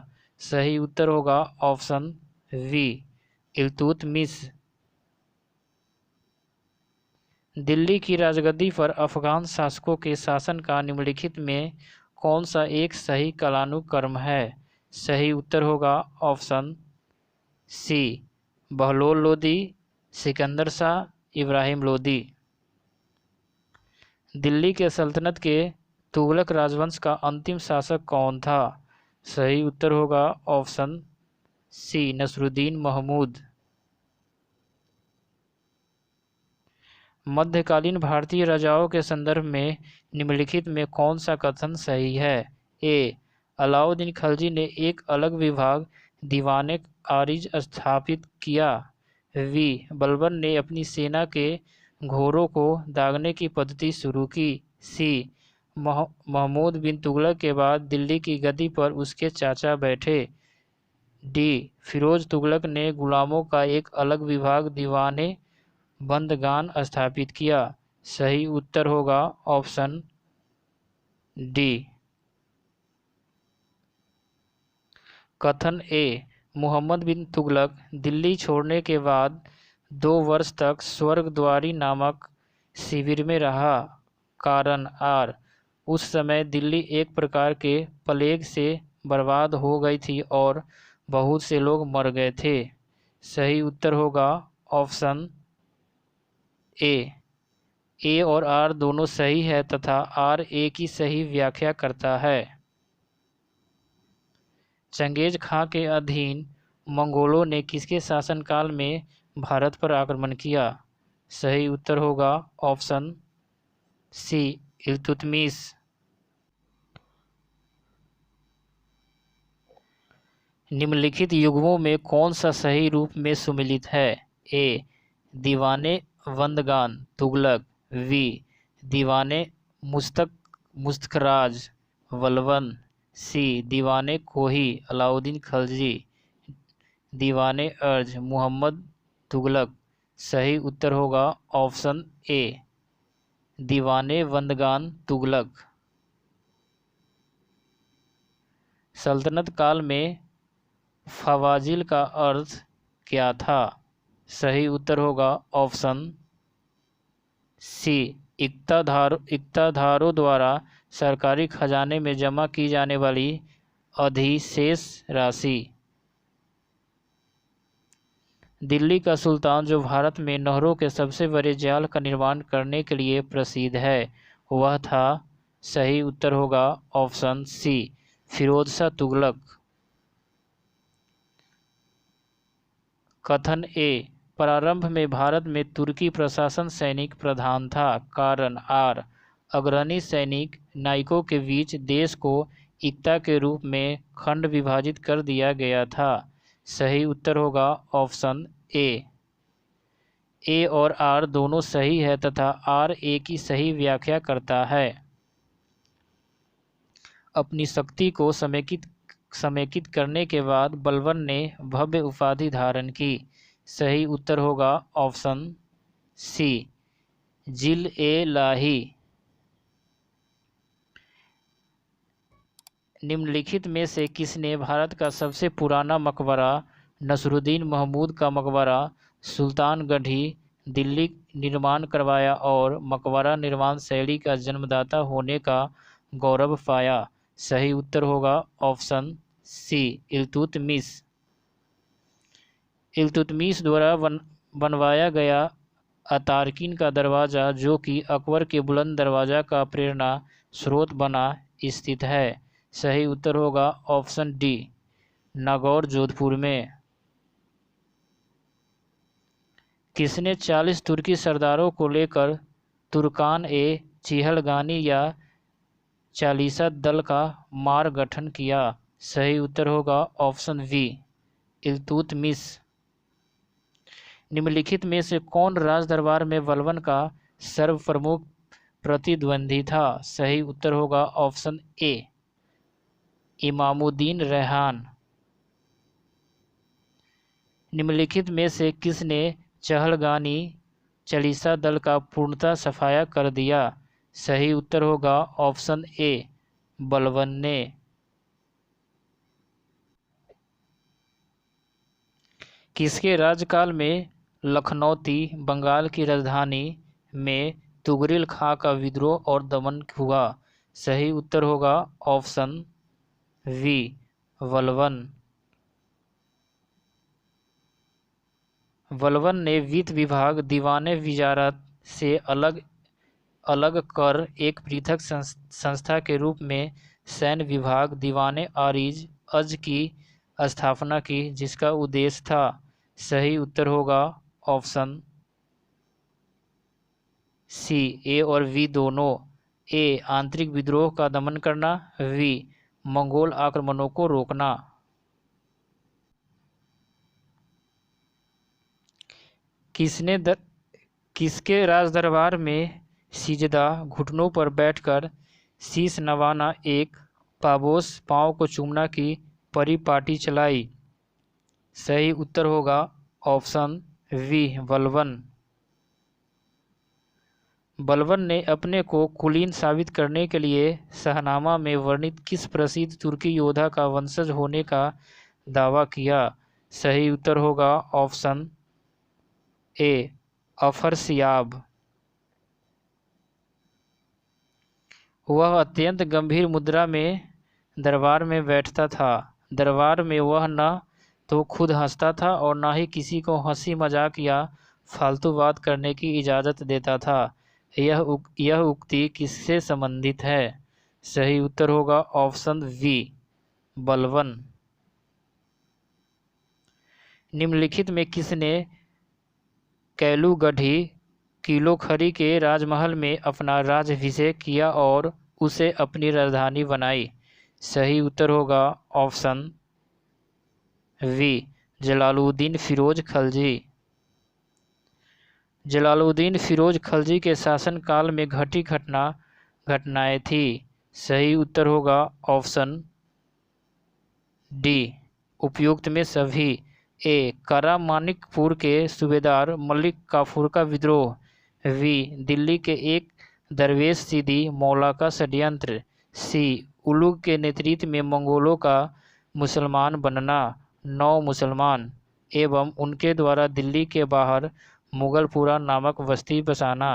सही उत्तर होगा ऑप्शन वी इल्तुतमिश। दिल्ली की राजगद्दी पर अफगान शासकों के शासन का निम्नलिखित में कौन सा एक सही कालानुक्रम है? सही उत्तर होगा ऑप्शन सी, बहलोल लोदी, सिकंदर शाह, इब्राहिम लोदी। दिल्ली के सल्तनत के तुगलक राजवंश का अंतिम शासक कौन था? सही उत्तर होगा ऑप्शन सी, नसरुद्दीन महमूद। मध्यकालीन भारतीय राजाओं के संदर्भ में निम्नलिखित में कौन सा कथन सही है? ए, अलाउद्दीन खिलजी ने एक अलग विभाग दीवाने आरिज स्थापित किया। बी, बलबन ने अपनी सेना के घोड़ों को दागने की पद्धति शुरू की। सी, महमूद बिन तुगलक के बाद दिल्ली की गद्दी पर उसके चाचा बैठे। डी, फिरोज तुगलक ने गुलामों का एक अलग विभाग दीवाने बंदगान स्थापित किया। सही उत्तर होगा ऑप्शन डी। कथन ए, मोहम्मद बिन तुगलक दिल्ली छोड़ने के बाद 2 वर्ष तक स्वर्गद्वारी नामक शिविर में रहा। कारण आर, उस समय दिल्ली एक प्रकार के प्लेग से बर्बाद हो गई थी और बहुत से लोग मर गए थे। सही उत्तर होगा ऑप्शन ए और आर दोनों सही है तथा आर ए की सही व्याख्या करता है। चंगेज खां के अधीन मंगोलों ने किसके शासनकाल में भारत पर आक्रमण किया? सही उत्तर होगा ऑप्शन सी, इल्तुतमिश। निम्नलिखित युग्मों में कौन सा सही रूप में सुमिलित है? ए, दीवाने बंदगान तुगलक। वी, दीवाने मुस्तखराज बलबन। सी, दीवाने कोही अलाउद्दीन खिलजी। दीवाने अर्ज मोहम्मद तुगलक। सही उत्तर होगा ऑप्शन ए, दीवाने बंदगान तुगलक। सल्तनत काल में फवाजिल का अर्थ क्या था? सही उत्तर होगा ऑप्शन सी, इक्ताधारों द्वारा सरकारी खजाने में जमा की जाने वाली अधिशेष राशि। दिल्ली का सुल्तान जो भारत में नहरों के सबसे बड़े जाल का निर्माण करने के लिए प्रसिद्ध है वह था। सही उत्तर होगा ऑप्शन सी, फिरोज शाह तुगलक। कथन ए, प्रारंभ में भारत में तुर्की प्रशासन सैनिक प्रधान था। कारण आर, अग्रणी सैनिक नायकों के बीच देश को इक्ता के रूप में खंड विभाजित कर दिया गया था। सही उत्तर होगा ऑप्शन ए और आर दोनों सही है तथा आर ए की सही व्याख्या करता है। अपनी शक्ति को समेकित करने के बाद बलबन ने भव्य उपाधि धारण की। सही उत्तर होगा ऑप्शन सी, जिल ए लाही। निम्नलिखित में से किसने भारत का सबसे पुराना मकबरा नसरुद्दीन महमूद का मकबरा सुल्तानगढ़ी दिल्ली निर्माण करवाया और मकबरा निर्माण शैली का जन्मदाता होने का गौरव पाया? सही उत्तर होगा ऑप्शन सी, इल्तुतमिश। इल्तुतमिश द्वारा बनवाया गया अतारकिन का दरवाज़ा जो कि अकबर के बुलंद दरवाज़ा का प्रेरणा स्रोत बना स्थित है। सही उत्तर होगा ऑप्शन डी, नागौर जोधपुर में। किसने 40 तुर्की सरदारों को लेकर तुर्कान ए चिहलगानी या चालीसा दल का मार्ग गठन किया? सही उत्तर होगा ऑप्शन बी, इल्तुतमिश। निम्नलिखित में से कौन राजदरबार में बलबन का सर्वप्रमुख प्रतिद्वंदी था? सही उत्तर होगा ऑप्शन ए, इमामुद्दीन रेहान। निम्नलिखित में से किसने चहलगानी चालीसा दल का पूर्णतः सफाया कर दिया? सही उत्तर होगा ऑप्शन ए, बलबन ने। किसके राज्यकाल में लखनौती बंगाल की राजधानी में तुगरिल खां का विद्रोह और दमन हुआ? सही उत्तर होगा ऑप्शन वी वल्वन। वल्वन ने वित्त विभाग दीवाने विजारत से अलग अलग कर एक पृथक संस्था के रूप में सैन्य विभाग दीवाने आरिज अज की स्थापना की, जिसका उद्देश्य था। सही उत्तर होगा ऑप्शन सी ए और वी दोनों। ए आंतरिक विद्रोह का दमन करना, वी मंगोल आक्रमणों को रोकना। किसके राज दरबार में सिजदा घुटनों पर बैठकर शीश नवाना एक पाबोस पांव को चूमना की परिपाटी चलाई? सही उत्तर होगा ऑप्शन वी बलबन। बलबन ने अपने को कुलीन साबित करने के लिए शाहनामा में वर्णित किस प्रसिद्ध तुर्की योद्धा का वंशज होने का दावा किया? सही उत्तर होगा ऑप्शन ए अफरसियाब। वह अत्यंत गंभीर मुद्रा में दरबार में बैठता था। दरबार में वह न तो खुद हंसता था और न ही किसी को हंसी मजाक या फालतू बात करने की इजाज़त देता था। यह उक्ति किससे संबंधित है? सही उत्तर होगा ऑप्शन वी बलबन। निम्नलिखित में किसने कैलूगढ़ी किलोखरी के राजमहल में अपना राज्याभिषेक किया और उसे अपनी राजधानी बनाई? सही उत्तर होगा ऑप्शन वी जलालुद्दीन फिरोज खलजी। जलालुद्दीन फिरोज खलजी के शासनकाल में घटी घटनाएं थी। सही उत्तर होगा ऑप्शन डी उपयुक्त में सभी। ए कारामानिकपुर के सूबेदार मलिक काफूर का विद्रोह, वी दिल्ली के एक दरवेश सीदी मौला का षड्यंत्र, सी उलुग के नेतृत्व में मंगोलों का मुसलमान बनना, 9 मुसलमान एवं उनके द्वारा दिल्ली के बाहर मुगलपुरा नामक बस्ती बसाना।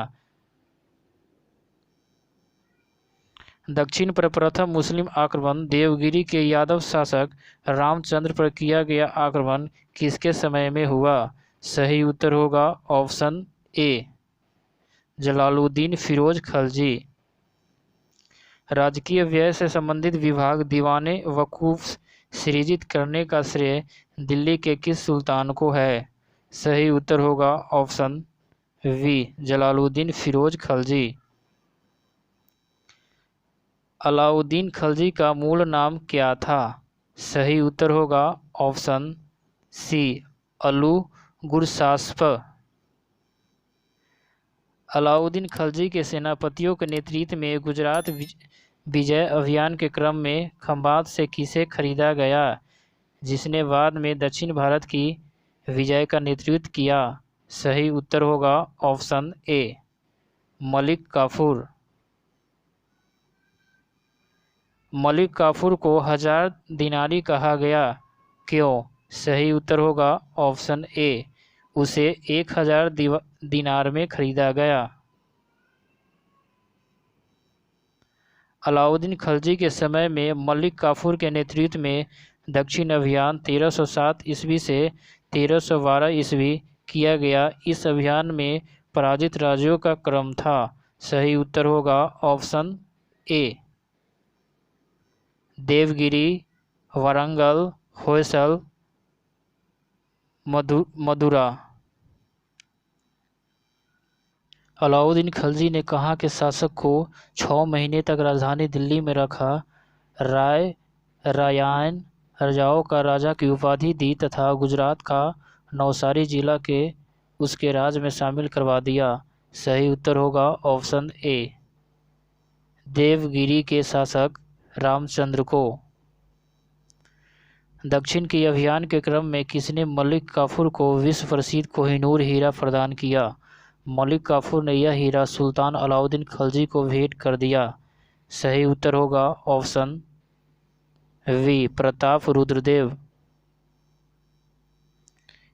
दक्षिण पर प्रथम मुस्लिम आक्रमण देवगिरी के यादव शासक रामचंद्र पर किया गया आक्रमण किसके समय में हुआ? सही उत्तर होगा ऑप्शन ए जलालुद्दीन फिरोज खलजी। राजकीय व्यय से संबंधित विभाग दीवाने वकूफ सृजित करने का श्रेय दिल्ली के किस सुल्तान को है? सही उत्तर होगा ऑप्शन वी जलालुद्दीन फिरोज खलजी। अलाउद्दीन खलजी का मूल नाम क्या था? सही उत्तर होगा ऑप्शन सी अलू गुरसास्प। अलाउद्दीन खलजी के सेनापतियों के नेतृत्व में गुजरात विजय अभियान के क्रम में खंभात से किसे खरीदा गया, जिसने बाद में दक्षिण भारत की विजय का नेतृत्व किया? सही उत्तर होगा ऑप्शन ए मलिक काफूर। मलिक काफूर को 1000 दिनारी कहा गया, क्यों? सही उत्तर होगा ऑप्शन ए उसे 1000 दिनार में खरीदा गया। अलाउद्दीन खलजी के समय में मलिक काफूर के नेतृत्व में दक्षिण अभियान 1307 ईस्वी से 1312 ईस्वी किया गया। इस अभियान में पराजित राज्यों का क्रम था। सही उत्तर होगा ऑप्शन ए देवगिरी, वारंगल, होयसल, मदुरा। अलाउद्दीन खलजी ने कहाँ के शासक को 6 महीने तक राजधानी दिल्ली में रखा, रायन राजाओं का राजा की उपाधि दी तथा गुजरात का नवसारी जिला के उसके राज में शामिल करवा दिया? सही उत्तर होगा ऑप्शन ए देवगिरी के शासक रामचंद्र को। दक्षिण के अभियान के क्रम में किसने मलिक काफूर को विश्व प्रसिद्ध कोहिनूर हीरा प्रदान किया? मलिक काफूर ने यह हीरा सुल्तान अलाउद्दीन खलजी को भेंट कर दिया। सही उत्तर होगा ऑप्शन वी प्रताप रुद्रदेव।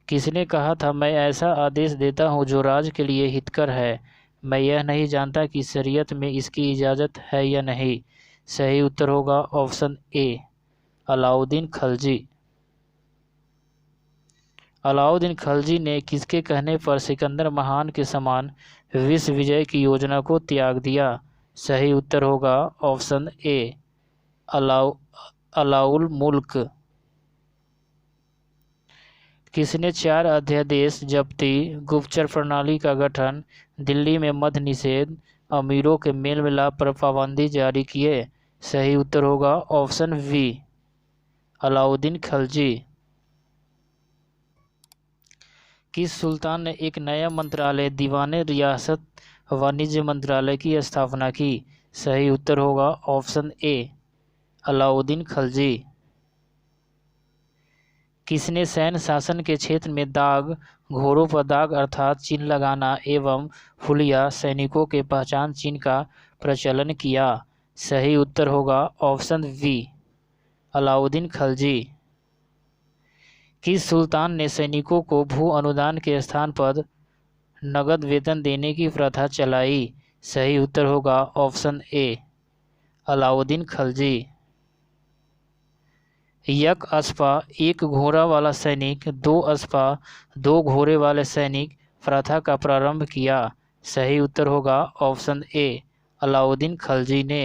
किसने कहा था, मैं ऐसा आदेश देता हूं जो राज के लिए हितकर है, मैं यह नहीं जानता कि शरीयत में इसकी इजाज़त है या नहीं? सही उत्तर होगा ऑप्शन ए अलाउद्दीन खिलजी। अलाउद्दीन खिलजी ने किसके कहने पर सिकंदर महान के समान विश्व विजय की योजना को त्याग दिया? सही उत्तर होगा ऑप्शन ए अलाउल मुल्क। किसने 4 अध्यादेश जब्ती, गुप्तचर प्रणाली का गठन, दिल्ली में मद निषेध, अमीरों के मेल मिलाप पर पाबंदी जारी किए? सही उत्तर होगा ऑप्शन बी अलाउद्दीन खिलजी। किस सुल्तान ने एक नया मंत्रालय दीवाने रियासत वाणिज्य मंत्रालय की स्थापना की? सही उत्तर होगा ऑप्शन ए अलाउद्दीन खिलजी। किसने सैन्य शासन के क्षेत्र में दाग, घोड़ों पर दाग अर्थात चिन्ह लगाना एवं हुलिया सैनिकों के पहचान चिन्ह का प्रचलन किया? सही उत्तर होगा ऑप्शन बी अलाउद्दीन खिलजी। किस सुल्तान ने सैनिकों को भू अनुदान के स्थान पर नगद वेतन देने की प्रथा चलाई? सही उत्तर होगा ऑप्शन ए अलाउद्दीन खिलजी। एक अस्पा एक घोड़ा वाला सैनिक, 2 अस्पा 2 घोड़े वाले सैनिक प्रथा का प्रारंभ किया? सही उत्तर होगा ऑप्शन ए अलाउद्दीन खिलजी ने।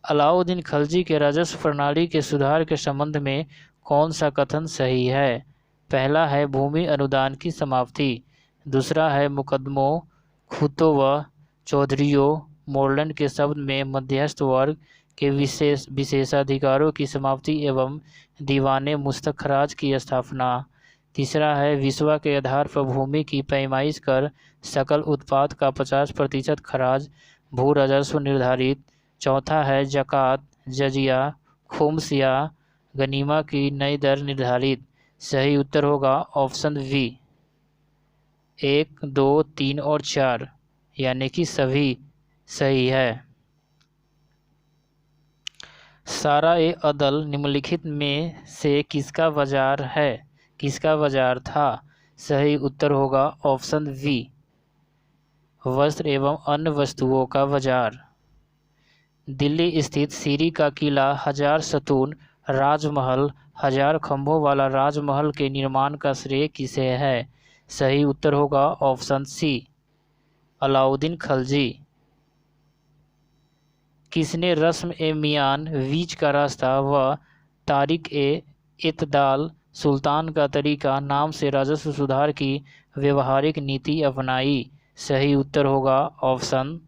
अलाउद्दीन खिलजी के राजस्व प्रणाली के सुधार के संबंध में कौन सा कथन सही है? पहला है भूमि अनुदान की समाप्ति, दूसरा है मुकदमों, खूंटों व चौधरियों, मोरलैंड के शब्द में मध्यस्थ वर्ग के विशेषाधिकारों की समाप्ति एवं दीवाने मुस्तखराज की स्थापना, तीसरा है विश्वा के आधार पर भूमि की पैमाइश कर सकल उत्पाद का 50% खराज भू राजस्व निर्धारित, चौथा है जकात, जजिया, खुम्स या गनीमा की नई दर निर्धारित। सही उत्तर होगा ऑप्शन बी 1, 2, 3 और 4 यानी कि सभी सही है। सारा-ए-अदल निम्नलिखित में से किसका बाजार है? किसका बाजार था? सही उत्तर होगा ऑप्शन बी वस्त्र एवं अन्य वस्तुओं का बाजार। दिल्ली स्थित सीरी का किला 1000 सतून राजमहल, 1000 खंभों वाला राजमहल के निर्माण का श्रेय किसे है? सही उत्तर होगा ऑप्शन सी अलाउद्दीन खिलजी। किसने रस्म ए मियान, बीच का रास्ता व तारिक ए इत्दाल, सुल्तान का तरीका नाम से राजस्व सुधार की व्यवहारिक नीति अपनाई? सही उत्तर होगा ऑप्शन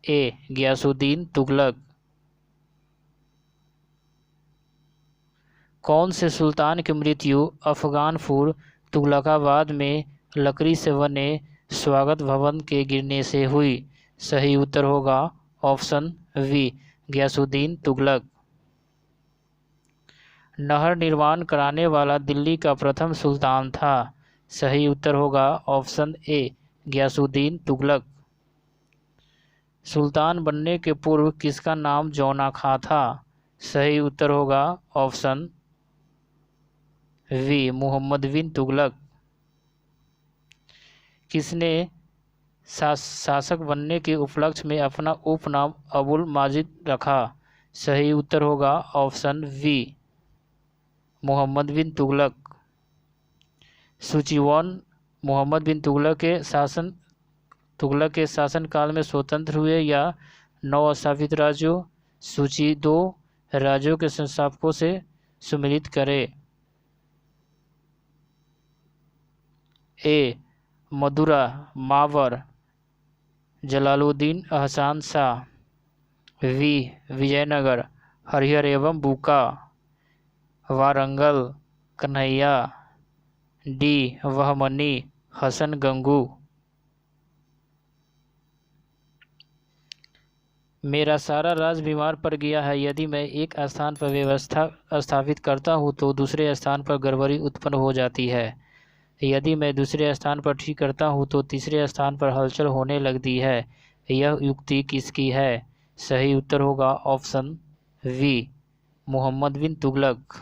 ए गियासुद्दीन तुगलक। कौन से सुल्तान की मृत्यु अफगानपुर तुगलकाबाद में लकड़ी से बने स्वागत भवन के गिरने से हुई? सही उत्तर होगा ऑप्शन बी गियासुद्दीन तुगलक। नहर निर्माण कराने वाला दिल्ली का प्रथम सुल्तान था? सही उत्तर होगा ऑप्शन ए गियासुद्दीन तुगलक। सुल्तान बनने के पूर्व किसका नाम जौना खां था? सही उत्तर होगा ऑप्शन वी मोहम्मद बिन तुगलक। किसने शासक बनने के उपलक्ष्य में अपना उपनाम अबुल माजिद रखा? सही उत्तर होगा ऑप्शन वी मोहम्मद बिन तुगलक। सूची 1 मोहम्मद बिन तुगलक के शासनकाल में स्वतंत्र हुए या नव-स्थापित राज्यों? सूची 2 राज्यों के संस्थापकों से सम्मिलित करें। ए मदुरा, मावर, जलालुद्दीन अहसान शाह, वी विजयनगर, हरिहर एवं बुका, वारंगल, कन्हैया, डी बहमनी, हसन गंगू। मेरा सारा राज बीमार पड़ गया है, यदि मैं एक स्थान पर व्यवस्था स्थापित करता हूँ तो दूसरे स्थान पर गड़बड़ी उत्पन्न हो जाती है, यदि मैं दूसरे स्थान पर ठीक करता हूँ तो तीसरे स्थान पर हलचल होने लगती है। यह युक्ति किसकी है? सही उत्तर होगा ऑप्शन वी मोहम्मद बिन तुगलक।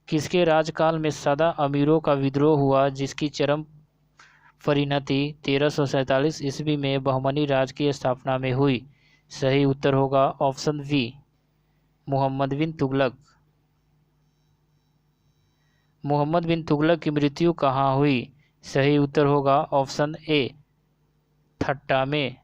किसके राजकाल में सदा अमीरों का विद्रोह हुआ जिसकी चरम परिणति 1347 ईस्वी में बहमनी राज की स्थापना में हुई। सही उत्तर होगा ऑप्शन बी मोहम्मद बिन तुगलक। मोहम्मद बिन तुगलक की मृत्यु कहाँ हुई? सही उत्तर होगा ऑप्शन ए थट्टा में।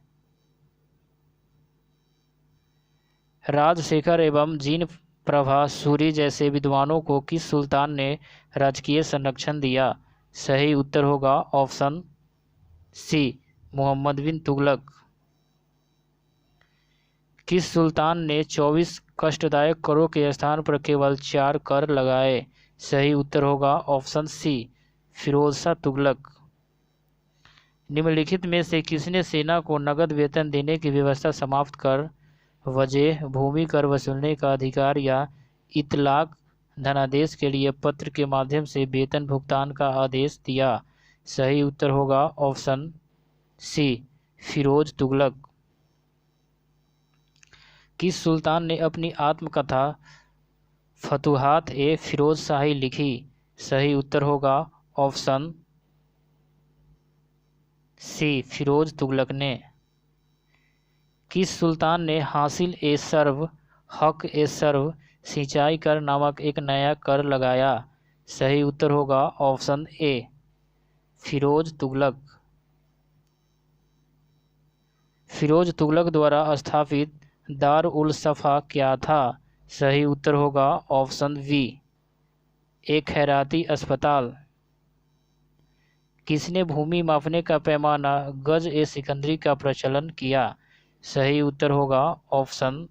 राजशेखर एवं जीन प्रभा सूरी जैसे विद्वानों को किस सुल्तान ने राजकीय संरक्षण दिया? सही उत्तर होगा ऑप्शन सी मोहम्मद बिन तुगलक। किस सुल्तान ने 24 कष्टदायक करों के स्थान पर केवल 4 कर लगाए? सही उत्तर होगा ऑप्शन सी फिरोज शाह तुगलक। निम्नलिखित में से किसने सेना को नगद वेतन देने की व्यवस्था समाप्त कर वजह भूमि कर वसूलने का अधिकार या इतलाक धनादेश के लिए पत्र के माध्यम से वेतन भुगतान का आदेश दिया? सही उत्तर होगा ऑप्शन सी फिरोज तुगलक। किस सुल्तान ने अपनी आत्मकथा फतुहात ए फिरोज शाही लिखी? सही उत्तर होगा ऑप्शन सी फिरोज तुगलक ने। किस सुल्तान ने हासिल ए सर्व हक ए सर्व सिंचाई कर नामक एक नया कर लगाया? सही उत्तर होगा ऑप्शन ए फिरोज तुगलक। फिरोज तुगलक द्वारा स्थापित दार उल सफ़ा क्या था? सही उत्तर होगा ऑप्शन बी एक खैराती अस्पताल। किसने भूमि मापने का पैमाना गज ए सिकंदरी का प्रचलन किया? सही उत्तर होगा ऑप्शन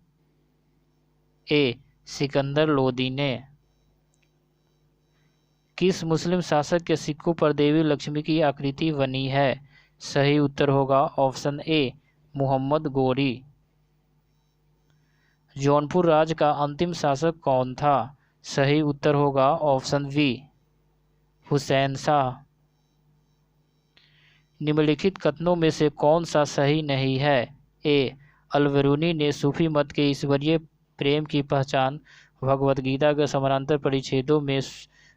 ए सिकंदर लोदी ने। किस मुस्लिम शासक के सिक्कों पर देवी लक्ष्मी की आकृति बनी है? सही उत्तर होगा ऑप्शन ए मोहम्मद गोरी। जौनपुर राज्य का अंतिम शासक कौन था? सही उत्तर होगा ऑप्शन बी हुसैन शाह। निम्नलिखित कथनों में से कौन सा सही नहीं है? ए अल-बिरूनी ने सूफी मत के ईश्वरीय प्रेम की पहचान भगवद गीता के समानांतर परिच्छेदों में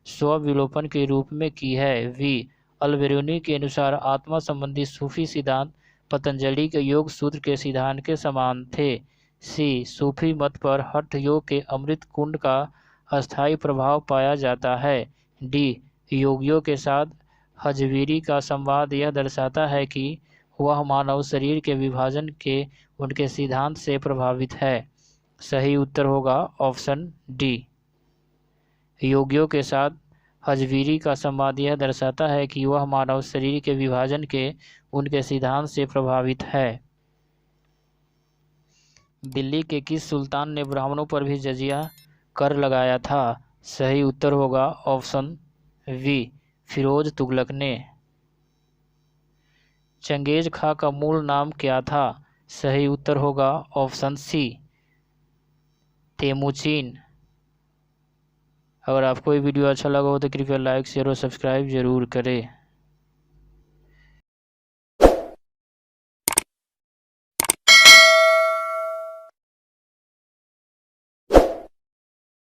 स्वविलोपन के रूप में की है। बी अल-बिरूनी के अनुसार आत्मा संबंधी सूफी सिद्धांत पतंजलि के योग सूत्र के सिद्धांत के समान थे। सी सूफी मत पर हठ योग के अमृत कुंड का अस्थायी प्रभाव पाया जाता है। डी योगियों के साथ हजवीरी का संवाद यह दर्शाता है कि वह मानव शरीर के विभाजन के उनके सिद्धांत से प्रभावित है। सही उत्तर होगा ऑप्शन डी योगियों के साथ हजवीरी का संवाद यह दर्शाता है कि वह मानव शरीर के विभाजन के उनके सिद्धांत से प्रभावित है। दिल्ली के किस सुल्तान ने ब्राह्मणों पर भी जजिया कर लगाया था? सही उत्तर होगा ऑप्शन बी फिरोज तुगलक ने। चंगेज खां का मूल नाम क्या था? सही उत्तर होगा ऑप्शन सी तेमुचीन। अगर आपको ये वीडियो अच्छा लगा हो तो कृपया लाइक शेयर और सब्सक्राइब जरूर करें।